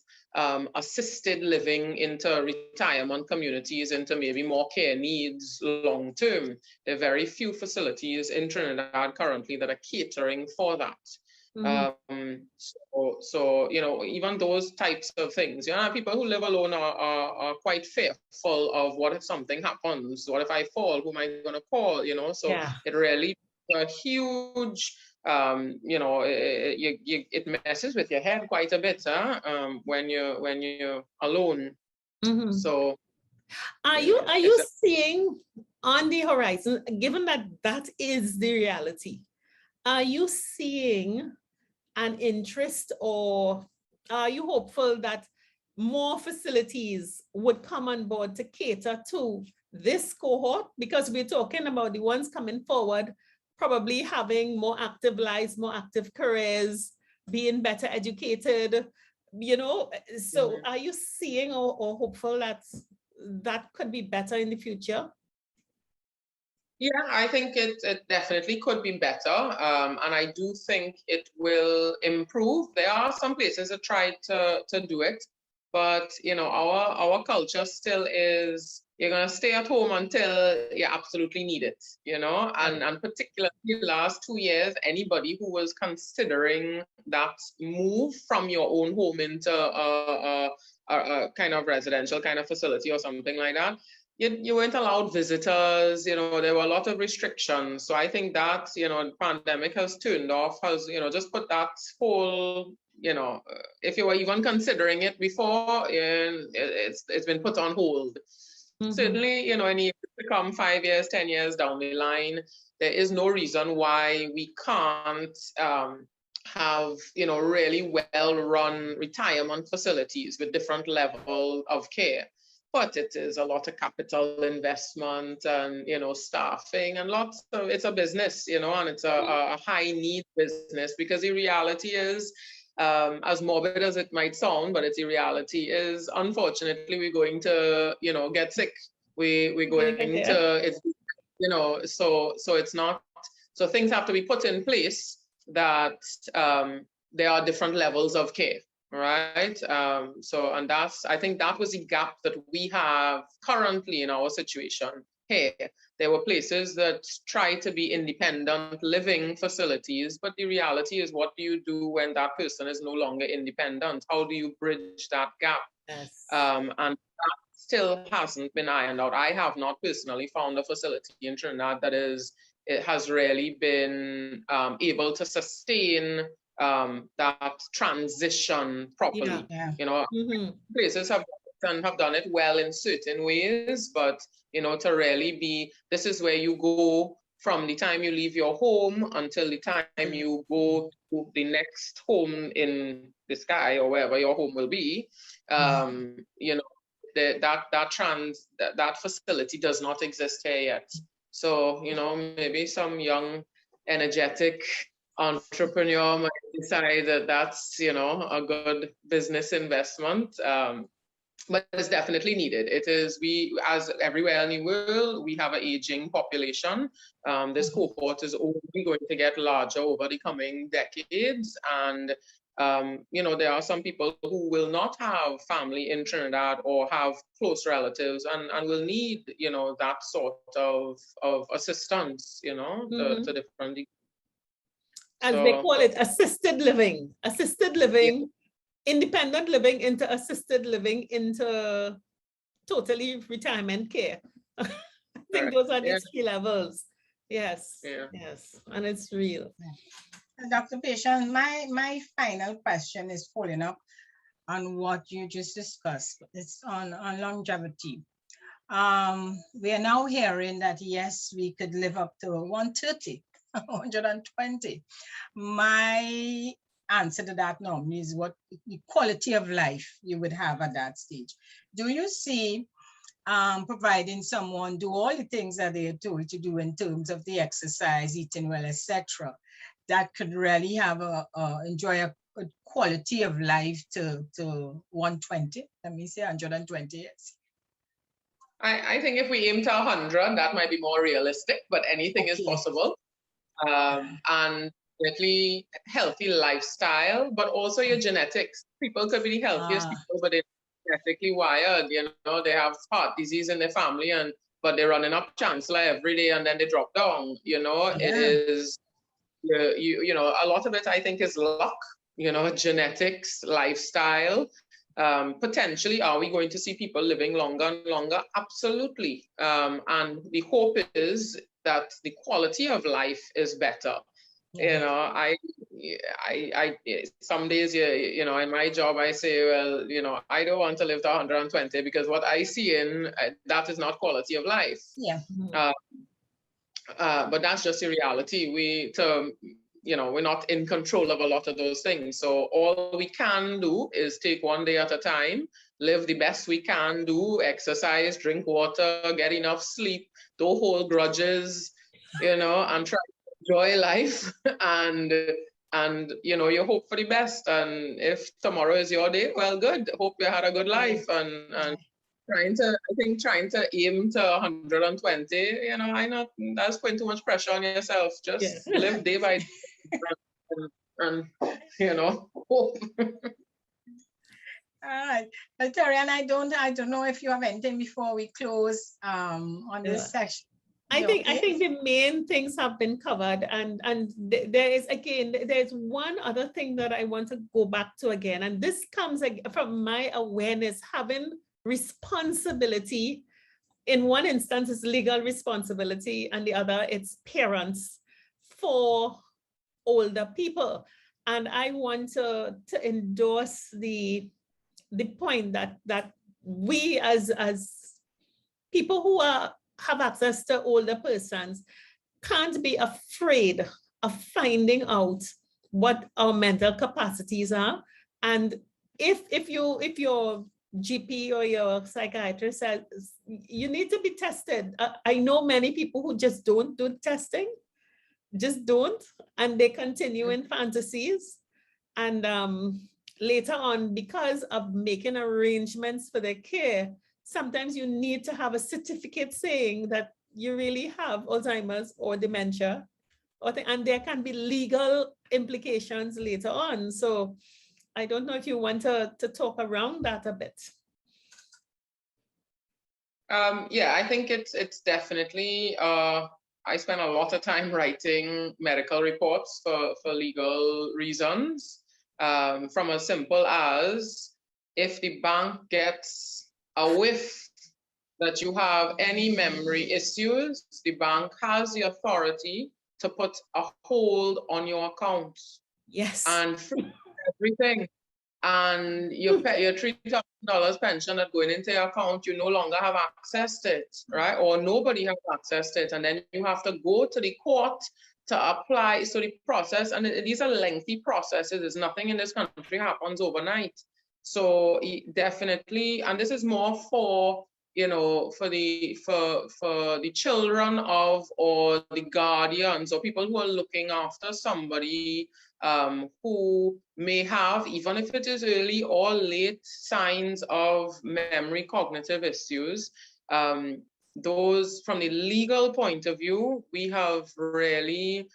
assisted living into retirement communities, into maybe more care needs long term. There are very few facilities in Trinidad currently that are catering for that. So even those types of things, people who live alone are quite fearful of what if something happens, what if I fall, who am I going to call, so yeah. It really a huge it messes with your head quite a bit when you're alone. So are you seeing on the horizon, given that is the reality, are you seeing an interest, or are you hopeful that more facilities would come on board to cater to this cohort? Because we're talking about the ones coming forward, probably having more active lives, more active careers, being better educated, so are you seeing or hopeful that could be better in the future? Yeah, I think it definitely could be better, and I do think it will improve. There are some places that try to do it, but our culture still is you're gonna stay at home until you absolutely need it, and particularly the last 2 years, anybody who was considering that move from your own home into a kind of residential kind of facility or something like that, you weren't allowed visitors, there were a lot of restrictions. So I think that, the pandemic has turned off, just put that whole, if you were even considering it before, it's been put on hold. Certainly, in years to come, 5 years, 10 years down the line, there is no reason why we can't have, really well-run retirement facilities with different level of care. But it is a lot of capital investment and, staffing and lots of, it's a business, and it's a high need business, because the reality is, as morbid as it might sound, but the reality is, unfortunately, we're going to, get sick. We're going to, it's, so it's not, so things have to be put in place that there are different levels of care. Right. And I think that was the gap that we have currently in our situation here. There were places that try to be independent living facilities, but the reality is, what do you do when that person is no longer independent? How do you bridge that gap? Yes. And that still hasn't been ironed out. I have not personally found a facility in Trinidad it has really been able to sustain that transition properly. Places have done it well in certain ways, but to really be, this is where you go from the time you leave your home until the time you go to the next home in the sky or wherever your home will be. That facility does not exist here yet. So maybe some young, energetic entrepreneur might decide that that's, a good business investment, but it's definitely needed. It is, as everywhere in the world, we have an aging population. This cohort is only going to get larger over the coming decades. And, there are some people who will not have family in Trinidad or have close relatives and will need, that sort of assistance, to different degrees. As they call it, assisted living, independent living into assisted living into totally retirement care. I think those are the 3 levels. Yes, yes, and it's real. Dr. Patience, my final question is following up on what you just discussed. It's on longevity. We are now hearing that, yes, we could live up to 130. 120. My answer to that normally is what the quality of life you would have at that stage. Do you see providing someone do all the things that they are told to do in terms of the exercise, eating well, etc., that could really have enjoy a good quality of life to 120? Let me say 120 years. I think if we aim to 100, that might be more realistic, but anything is possible. And definitely healthy lifestyle, but also your genetics. People could be the healthiest people, but they're genetically wired. They have heart disease in their family, but they're running up Chancellor every day, and then they drop down. It is, a lot of it, I think, is luck. Genetics, lifestyle. Potentially, are we going to see people living longer and longer? Absolutely. And the hope is that the quality of life is better. I some days, in my job, I say, well, I don't want to live to 120 because what I see that is not quality of life. But that's just the reality. We're not in control of a lot of those things. So all we can do is take one day at a time, live the best we can do, exercise, drink water, get enough sleep, don't hold grudges, and try to enjoy life and you hope for the best. And if tomorrow is your day, well, good. Hope you had a good life and trying to aim to 120, that's putting too much pressure on yourself. Just live day by day and hope. All right. Well, Terry, and I don't know if you have anything before we close on this session. I think the main things have been covered, and there's one other thing that I want to go back to again, and this comes from my awareness, having responsibility in one instance, it's legal responsibility, and the other, it's parents for older people. And I want to endorse the point that we as people who have access to older persons can't be afraid of finding out what our mental capacities are. And if your GP or your psychiatrist says you need to be tested, I know many people who just don't do testing, just don't, and they continue in fantasies. And later on, because of making arrangements for their care, sometimes you need to have a certificate saying that you really have Alzheimer's or dementia, and there can be legal implications later on. So I don't know if you want to talk around that a bit. Yeah, I think it's definitely, I spend a lot of time writing medical reports for legal reasons, from as simple as if the bank gets a whiff that you have any memory issues, the bank has the authority to put a hold on your account. Yes. And freeze everything. And your $3,000 pension that going into your account, you no longer have access to it, right? Or nobody has access to it. And then you have to go to the court to apply. So the process, and these are lengthy processes. There's nothing in this country happens overnight. So definitely, and this is more for, you know, for the children of, or the guardians, or people who are looking after somebody who may have, even if it is early or late, signs of memory cognitive issues. Those, from the legal point of view, we have really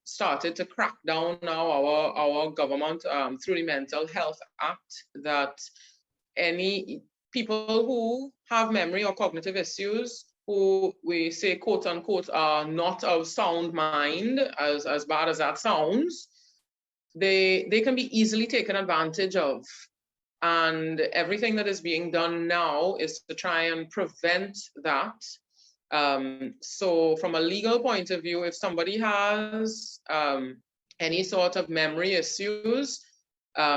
started to crack down now, our government, through the Mental Health Act, that any people who have memory or cognitive issues, who we say, quote unquote, are not of sound mind, as bad as that sounds, they can be easily taken advantage of. And everything that is being done now is to try and prevent that. So from a legal point of view, if somebody has any sort of memory issues,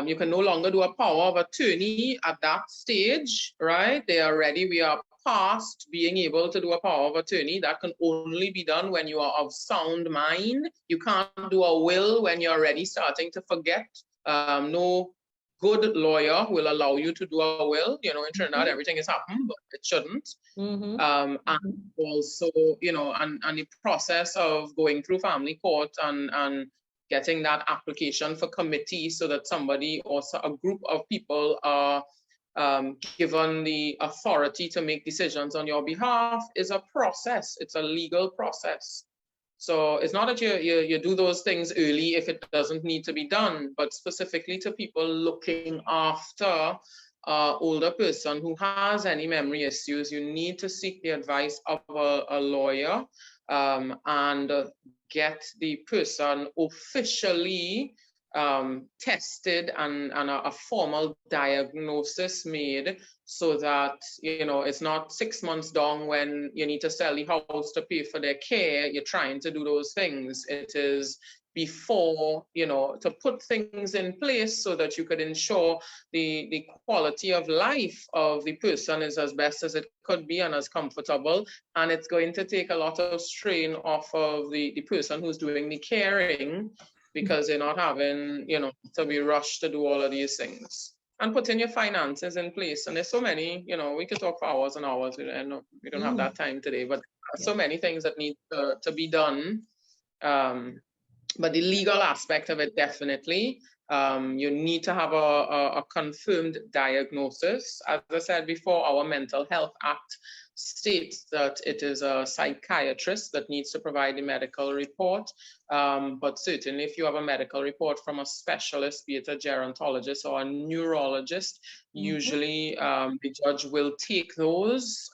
you can no longer do a power of attorney at that stage, right? We are past being able to do a power of attorney. That can only be done when you are of sound mind. You can't do a will when you're already starting to forget. No good lawyer will allow you to do a will. You know, in Trinidad, everything is happening, but it shouldn't. And also, you know, and the process of going through family court and getting that application for committee, so that somebody or a group of people are given the authority to make decisions on your behalf, is a process. It's a legal process. So it's not that you do those things early if it doesn't need to be done, but specifically to people looking after an older person who has any memory issues, you need to seek the advice of a lawyer and get the person officially tested and a formal diagnosis made, so that, you know, it's not 6 months down when you need to sell the house to pay for their care, you're trying to do those things. It is before, you know, to put things in place so that you could ensure the quality of life of the person is as best as it could be and as comfortable. And it's going to take a lot of strain off of the person who's doing the caring, because they're not having, you know, to be rushed to do all of these things. And putting your finances in place. And there's so many, you know, we could talk for hours and hours. We don't have that time today, but so many things that need to be done. But the legal aspect of it, definitely, you need to have a confirmed diagnosis. As I said before, our Mental Health Act states that it is a psychiatrist that needs to provide the medical report. But certainly if you have a medical report from a specialist, be it a gerontologist or a neurologist, usually the judge will take those,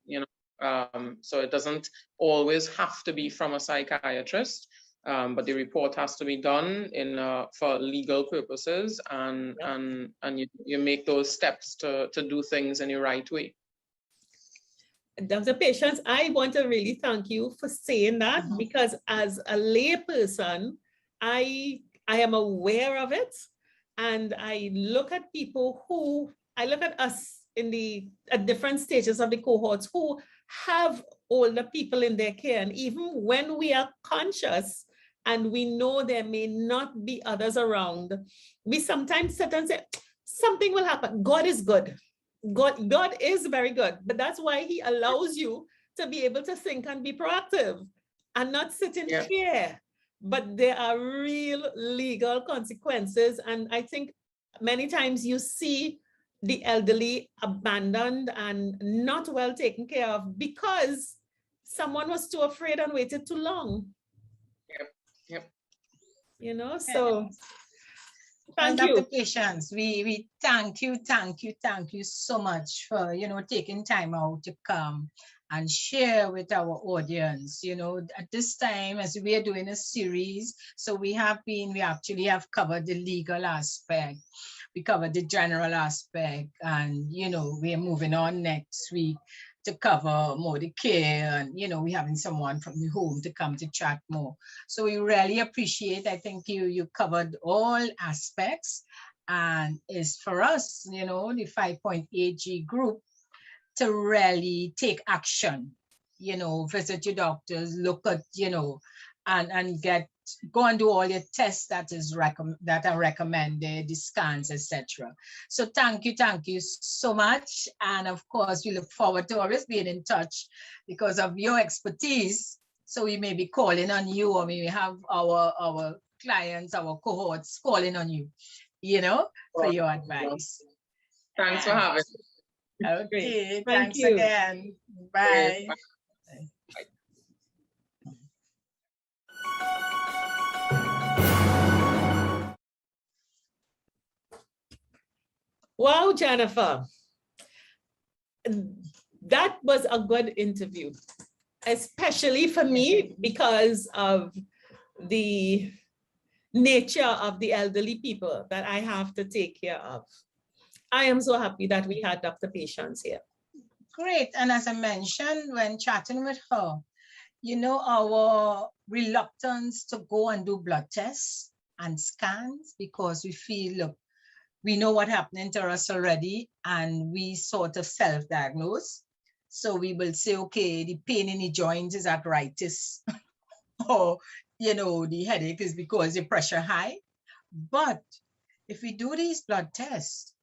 you know, so it doesn't always have to be from a psychiatrist. But the report has to be done for legal purposes, and you make those steps to do things in the right way. Dr. Patience, I want to really thank you for saying that, because as a lay person, I am aware of it, and I look at people I look at us at different stages of the cohorts who have older people in their care, and even when we are conscious and we know there may not be others around, we sometimes sit and say, something will happen. God is good. God is very good, but that's why he allows you to be able to think and be proactive and not sit in fear. But there are real legal consequences. And I think many times you see the elderly abandoned and not well taken care of because someone was too afraid and waited too long. Yep. You know, so and thank you. Dr. Patience, we thank you so much for, taking time out to come and share with our audience. At this time, as we are doing a series, so we actually have covered the legal aspect, we covered the general aspect, and, we are moving on next week to cover more the care, and we're having someone from the home to come to chat more. So we really appreciate, I think you covered all aspects, and it's for us, the 5.8G group to really take action, visit your doctors, look at, and go and do all your tests that are recommended, the scans, etc. So thank you so much. And of course, we look forward to always being in touch because of your expertise. So we may be calling on you, or we have our clients, our cohorts calling on you, for your advice. Thanks for having me. Okay, Thank thanks you. again. Bye. Bye. Wow, Jennifer. That was a good interview, especially for me because of the nature of the elderly people that I have to take care of. I am so happy that we had Dr. Patience here. Great. And as I mentioned when chatting with her, our reluctance to go and do blood tests and scans because we feel, look, we know what's happening to us already, and we sort of self-diagnose. So we will say, okay, the pain in the joints is arthritis, or, the headache is because the pressure high. But if we do these blood tests,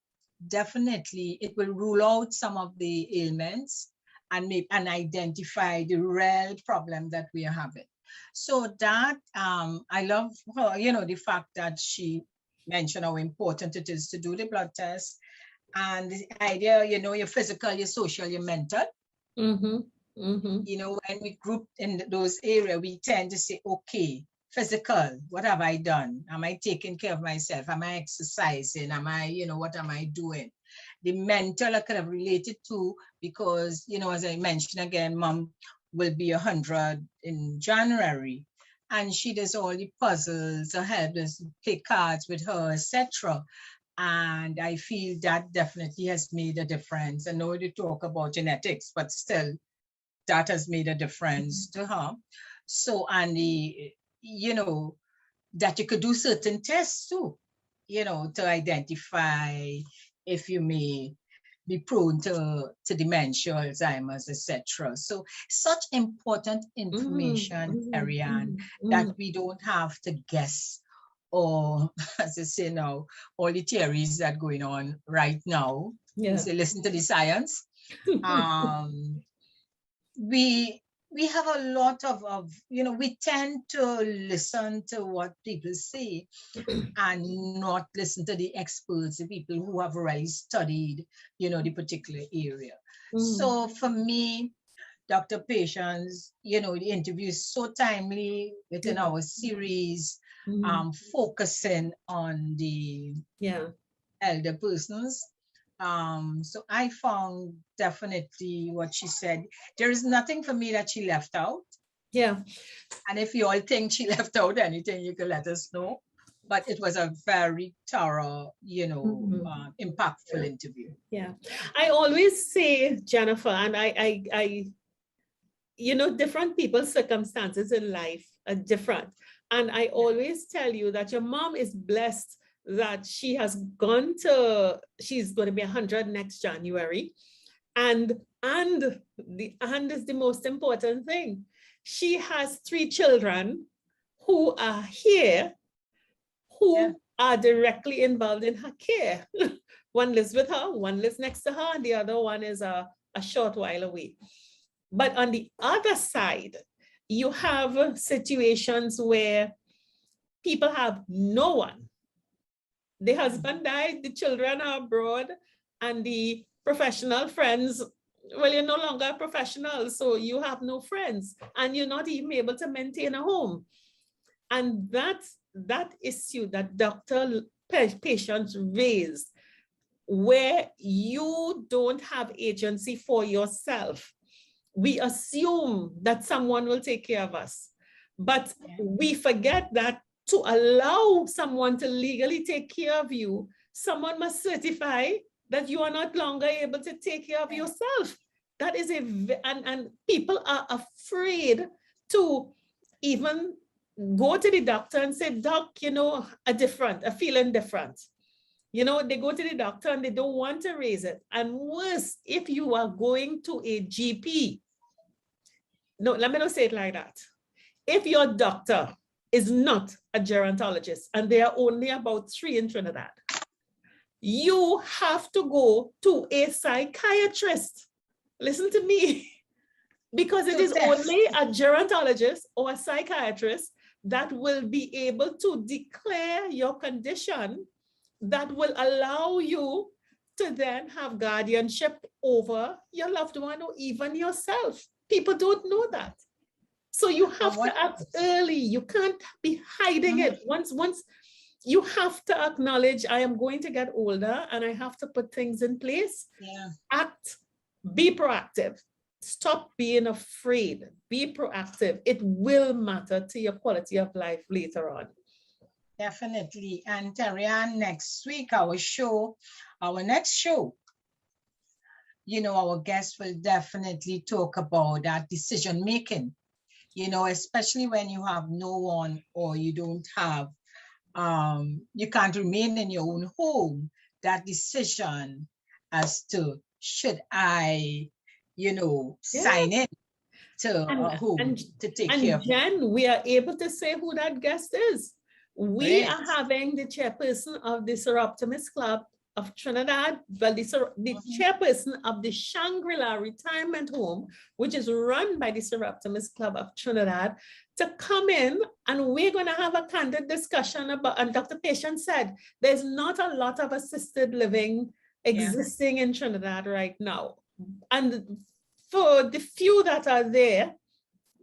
definitely it will rule out some of the ailments and identify the real problem that we are having. So that, I love her, the fact that she mentioned how important it is to do the blood test, and the idea, your physical, your social, your mental. When we group in those areas, we tend to say, okay, physical, what have I done? Am I taking care of myself? Am I exercising? Am I, what am I doing? The mental I kind of related to, because, as I mentioned again, Mom will be 100 in January, and she does all the puzzles or help us play cards with her, etc. And I feel that definitely has made a difference. I know you talk about genetics, but still that has made a difference to her. So, and the, that you could do certain tests too, to identify if you may be prone to dementia, Alzheimer's, etc. So such important information, Ariane, that we don't have to guess, or as I say now, all the theories that are going on right now. Yeah. So listen to the science. We have a lot of, we tend to listen to what people say and not listen to the experts, the people who have already studied, the particular area. So for me, Dr. Patience, the interview is so timely within our series, focusing on the elder persons. So I found definitely what she said. There is nothing for me that she left out. Yeah. And if you all think she left out anything, you can let us know. but it was a very thorough, impactful interview. Yeah. I always say, Jennifer, and different people's circumstances in life are different. And I always tell you that your mom is blessed that she's going to be 100 next January. And is the most important thing. She has 3 children who are here, who are directly involved in her care. One lives with her, one lives next to her, and the other one is a short while away. But on the other side, you have situations where people have no one. The husband died, the children are abroad, and the professional friends, well, you're no longer a professional, so you have no friends, and you're not even able to maintain a home. And that issue that Dr. Patience raised, where you don't have agency for yourself, we assume that someone will take care of us, but we forget that to allow someone to legally take care of you, someone must certify that you are not longer able to take care of yourself. That is and people are afraid to even go to the doctor and say, doc, a feeling different. They go to the doctor and they don't want to raise it. And worse, if you are going to a GP, no, let me not say it like that. If your doctor is not a gerontologist, and there are only about 3 in Trinidad, you have to go to a psychiatrist. Listen to me, because it is only a gerontologist or a psychiatrist that will be able to declare your condition, that will allow you to then have guardianship over your loved one or even yourself. People don't know that. So you have to act early. You can't be hiding it. Once you have to acknowledge, I am going to get older and I have to put things in place. Act, be proactive. Stop being afraid. Be proactive. It will matter to your quality of life later on. Definitely. And Terry-Ann, next week, our next show, our guests will definitely talk about that decision making, especially when you have no one, or you don't have, you can't remain in your own home, that decision as to, should I, sign in to home to take care of. And Jen, we are able to say who that guest is. We are having the chairperson of the Seroptimist Club of Trinidad, well, the chairperson of the Shangri-La Retirement Home, which is run by the Seroptimist Club of Trinidad, to come in, and we're going to have a candid discussion about, and Dr. Patience said, there's not a lot of assisted living existing in Trinidad right now. And for the few that are there,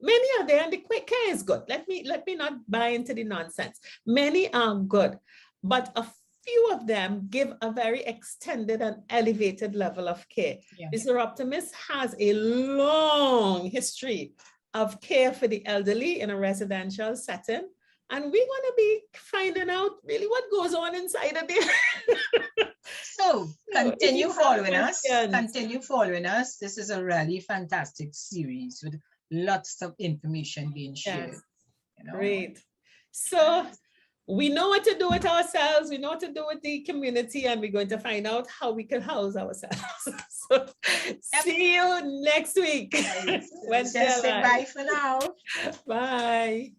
many are there, and the care is good. Let me not buy into the nonsense. Many are good, but a few of them give a very extended and elevated level of care. The Seroptimist has a long history of care for the elderly in a residential setting, and we're going to be finding out really what goes on inside of there. So continue following us. Continue following us. This is a really fantastic series with lots of information being shared. Great. So we know what to do with ourselves. We know what to do with the community, and we're going to find out how we can house ourselves. So see you next week. Just say bye for now. Bye.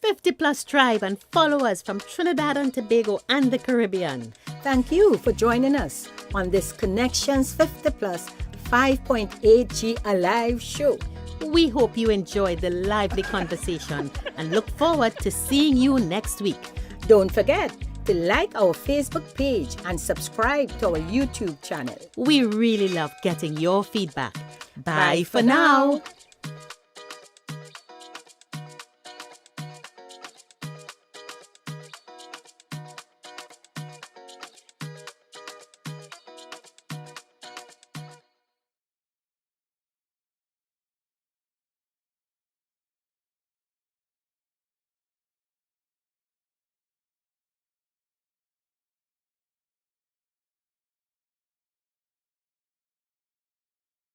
50 Plus Tribe, and follow us from Trinidad and Tobago and the Caribbean. Thank you for joining us on this Connections 50 Plus 5.8G Alive show. We hope you enjoyed the lively conversation and look forward to seeing you next week. Don't forget to like our Facebook page and subscribe to our YouTube channel. We really love getting your feedback. Bye for now.